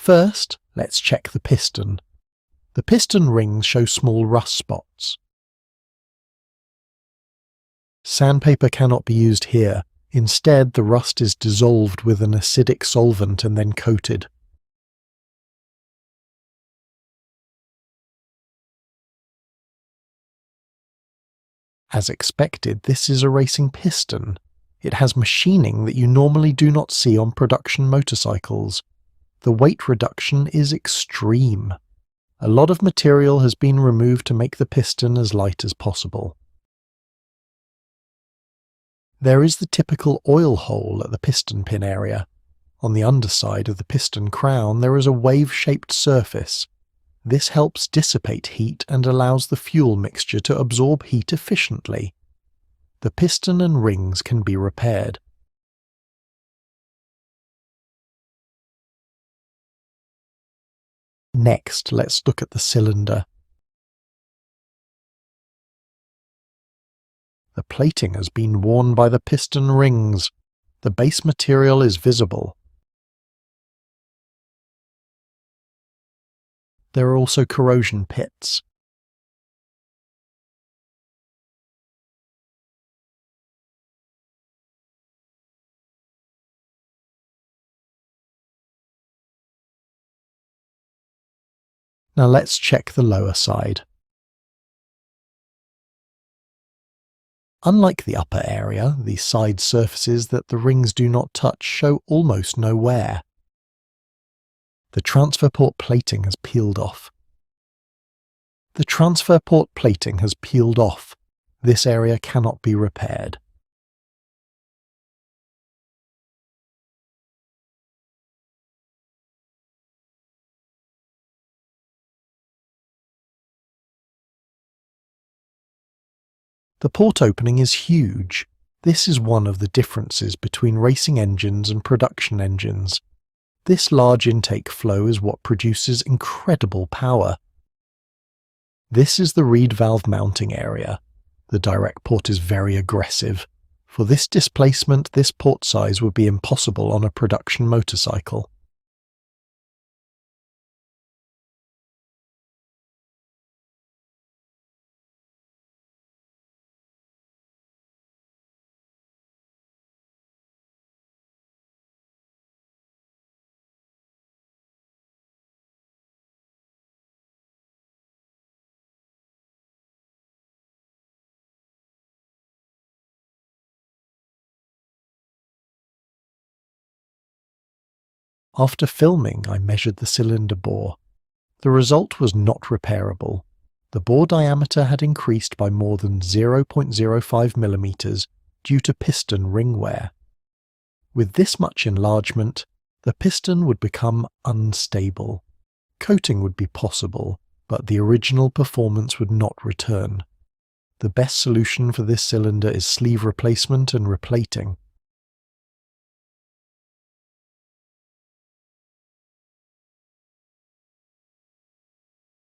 First, let's check the piston. The piston rings show small rust spots. Sandpaper cannot be used here. Instead, the rust is dissolved with an acidic solvent and then coated. As expected, this is a racing piston. It has machining that you normally do not see on production motorcycles. The weight reduction is extreme. A lot of material has been removed to make the piston as light as possible. There is the typical oil hole at the piston pin area. On the underside of the piston crown there is a wave-shaped surface. This helps dissipate heat and allows the fuel mixture to absorb heat efficiently. The piston and rings can be repaired. Next, let's look at the cylinder. The plating has been worn by the piston rings. The base material is visible. There are also corrosion pits. Now let's check the lower side. Unlike the upper area, the side surfaces that the rings do not touch show almost no wear. The transfer port plating has peeled off. The transfer port plating has peeled off. This area cannot be repaired. The port opening is huge. This is one of the differences between racing engines and production engines. This large intake flow is what produces incredible power. This is the reed valve mounting area. The direct port is very aggressive. For this displacement, this port size would be impossible on a production motorcycle. After filming, I measured the cylinder bore. The result was not repairable. The bore diameter had increased by more than 0.05 mm due to piston ring wear. With this much enlargement, the piston would become unstable. Coating would be possible, but the original performance would not return. The best solution for this cylinder is sleeve replacement and replating.